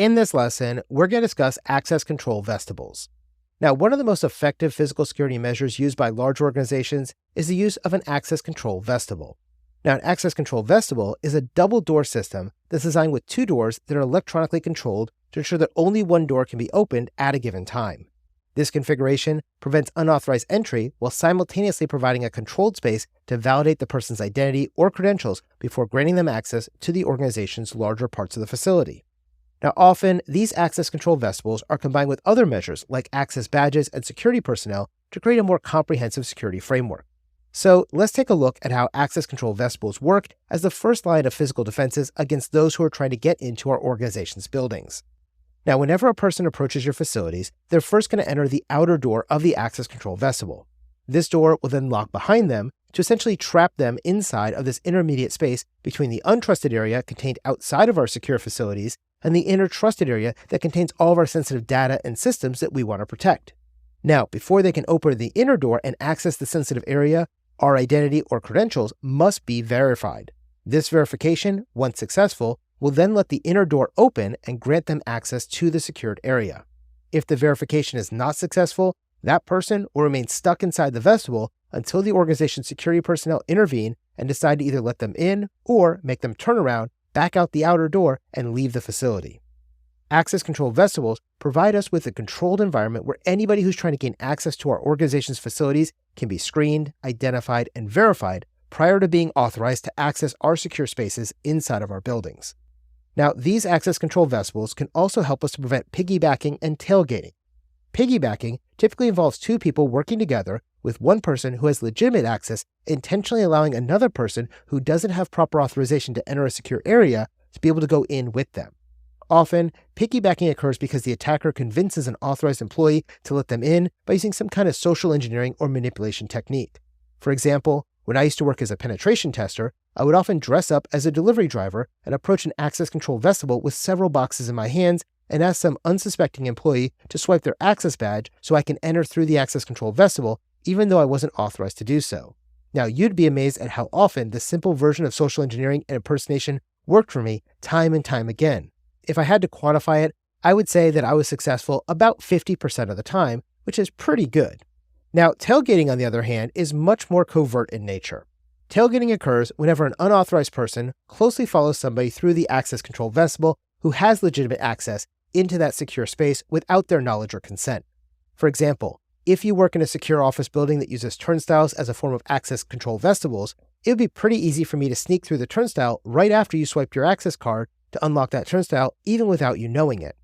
In this lesson, we're going to discuss access control vestibules. Now, one of the most effective physical security measures used by large organizations is the use of an access control vestibule. Now, an access control vestibule is a double door system that's designed with two doors that are electronically controlled to ensure that only one door can be opened at a given time. This configuration prevents unauthorized entry while simultaneously providing a controlled space to validate the person's identity or credentials before granting them access to the organization's larger parts of the facility. Now, often, these access control vestibules are combined with other measures like access badges and security personnel to create a more comprehensive security framework. So let's take a look at how access control vestibules work as the first line of physical defenses against those who are trying to get into our organization's buildings. Now, whenever a person approaches your facilities, they're first going to enter the outer door of the access control vestibule. This door will then lock behind them to essentially trap them inside of this intermediate space between the untrusted area contained outside of our secure facilities and the inner trusted area that contains all of our sensitive data and systems that we want to protect. Now, before they can open the inner door and access the sensitive area, our identity or credentials must be verified. This verification, once successful, will then let the inner door open and grant them access to the secured area. If the verification is not successful, that person will remain stuck inside the vestibule until the organization's security personnel intervene and decide to either let them in or make them turn around, back out the outer door, and leave the facility. Access control vestibules provide us with a controlled environment where anybody who's trying to gain access to our organization's facilities can be screened, identified, and verified prior to being authorized to access our secure spaces inside of our buildings. Now, these access control vestibules can also help us to prevent piggybacking and tailgating. Piggybacking typically involves two people working together with one person who has legitimate access intentionally allowing another person who doesn't have proper authorization to enter a secure area to be able to go in with them. Often, piggybacking occurs because the attacker convinces an authorized employee to let them in by using some kind of social engineering or manipulation technique. For example, when I used to work as a penetration tester, I would often dress up as a delivery driver and approach an access control vestibule with several boxes in my hands and ask some unsuspecting employee to swipe their access badge so I can enter through the access control vestibule even though I wasn't authorized to do so. Now, you'd be amazed at how often this simple version of social engineering and impersonation worked for me time and time again. If I had to quantify it, I would say that I was successful about 50% of the time, which is pretty good. Now, tailgating, on the other hand, is much more covert in nature. Tailgating occurs whenever an unauthorized person closely follows somebody through the access control vestibule who has legitimate access into that secure space without their knowledge or consent. For example, if you work in a secure office building that uses turnstiles as a form of access control vestibules, it would be pretty easy for me to sneak through the turnstile right after you swiped your access card to unlock that turnstile even without you knowing it.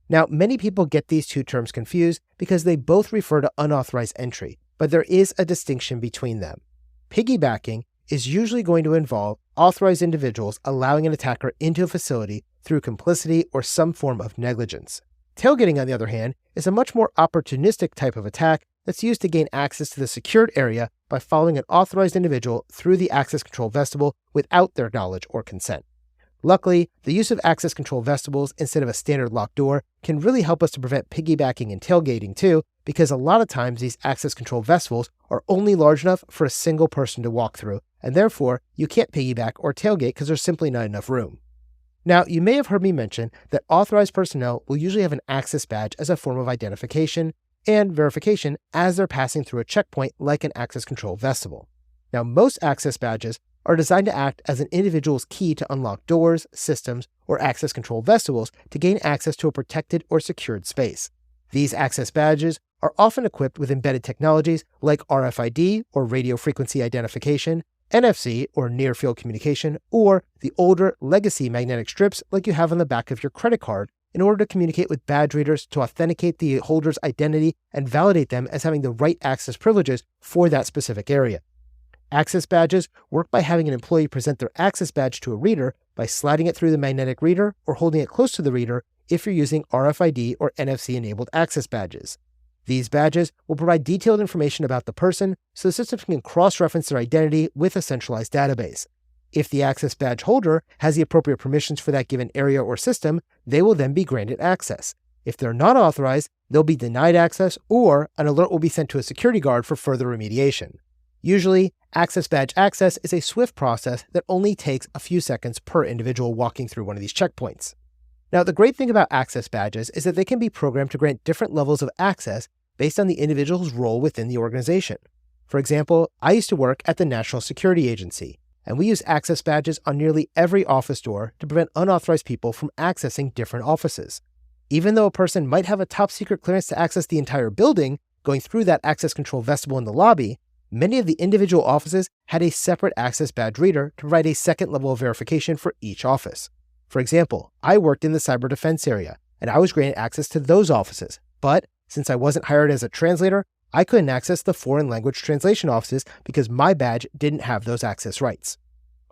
Now, many people get these two terms confused because they both refer to unauthorized entry, but there is a distinction between them. Piggybacking is usually going to involve authorized individuals allowing an attacker into a facility through complicity or some form of negligence. Tailgating, on the other hand, is a much more opportunistic type of attack that's used to gain access to the secured area by following an authorized individual through the access control vestibule without their knowledge or consent. Luckily, the use of access control vestibules instead of a standard locked door can really help us to prevent piggybacking and tailgating too, because a lot of times these access control vestibules are only large enough for a single person to walk through, and therefore you can't piggyback or tailgate because there's simply not enough room. Now, you may have heard me mention that authorized personnel will usually have an access badge as a form of identification and verification as they're passing through a checkpoint like an access control vestibule. Now, most access badges are designed to act as an individual's key to unlock doors, systems, or access control vestibules to gain access to a protected or secured space. These access badges are often equipped with embedded technologies like RFID or radio frequency identification, NFC or near field communication, or the older legacy magnetic strips like you have on the back of your credit card in order to communicate with badge readers to authenticate the holder's identity and validate them as having the right access privileges for that specific area. Access badges work by having an employee present their access badge to a reader by sliding it through the magnetic reader or holding it close to the reader if you're using RFID or NFC-enabled access badges. These badges will provide detailed information about the person so the system can cross-reference their identity with a centralized database. If the access badge holder has the appropriate permissions for that given area or system, they will then be granted access. If they're not authorized, they'll be denied access or an alert will be sent to a security guard for further remediation. Usually, access badge access is a swift process that only takes a few seconds per individual walking through one of these checkpoints. Now, the great thing about access badges is that they can be programmed to grant different levels of access based on the individual's role within the organization. For example, I used to work at the National Security Agency, and we use access badges on nearly every office door to prevent unauthorized people from accessing different offices. Even though a person might have a top secret clearance to access the entire building, going through that access control vestibule in the lobby, many of the individual offices had a separate access badge reader to provide a second level of verification for each office. For example, I worked in the cyber defense area, and I was granted access to those offices, but since I wasn't hired as a translator, I couldn't access the foreign language translation offices because my badge didn't have those access rights.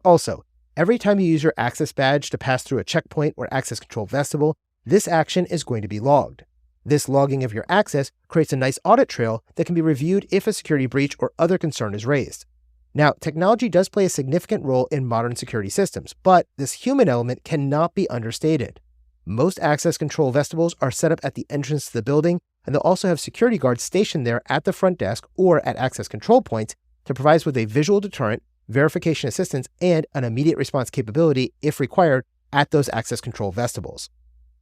Also, every time you use your access badge to pass through a checkpoint or access control vestibule, this action is going to be logged. This logging of your access creates a nice audit trail that can be reviewed if a security breach or other concern is raised. Now, technology does play a significant role in modern security systems, but this human element cannot be understated. Most access control vestibules are set up at the entrance to the building, and they'll also have security guards stationed there at the front desk or at access control points to provide us with a visual deterrent, verification assistance, and an immediate response capability, if required, at those access control vestibules.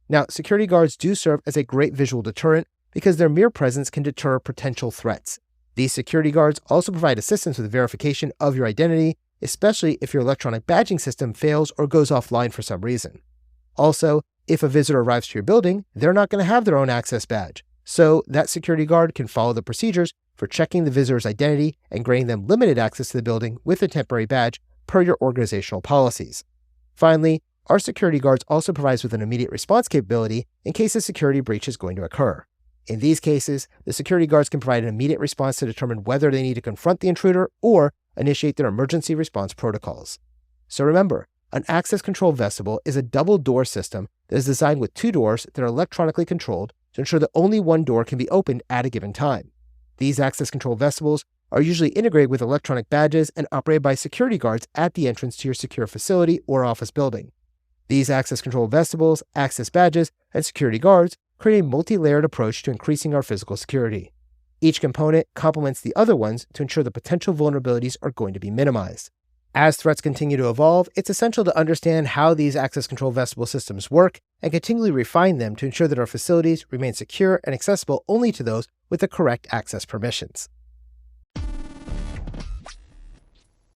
Now, security guards do serve as a great visual deterrent because their mere presence can deter potential threats. These security guards also provide assistance with verification of your identity, especially if your electronic badging system fails or goes offline for some reason. Also, if a visitor arrives to your building, they're not going to have their own access badge, so that security guard can follow the procedures for checking the visitor's identity and granting them limited access to the building with a temporary badge per your organizational policies. Finally, our security guards also provide us with an immediate response capability in case a security breach is going to occur. In these cases, the security guards can provide an immediate response to determine whether they need to confront the intruder or initiate their emergency response protocols. So remember, an access control vestibule is a double door system that is designed with two doors that are electronically controlled to ensure that only one door can be opened at a given time. These access control vestibules are usually integrated with electronic badges and operated by security guards at the entrance to your secure facility or office building. These access control vestibules, access badges, and security guards create a multi-layered approach to increasing our physical security. Each component complements the other ones to ensure the potential vulnerabilities are going to be minimized. As threats continue to evolve, it's essential to understand how these access control vestibule systems work and continually refine them to ensure that our facilities remain secure and accessible only to those with the correct access permissions.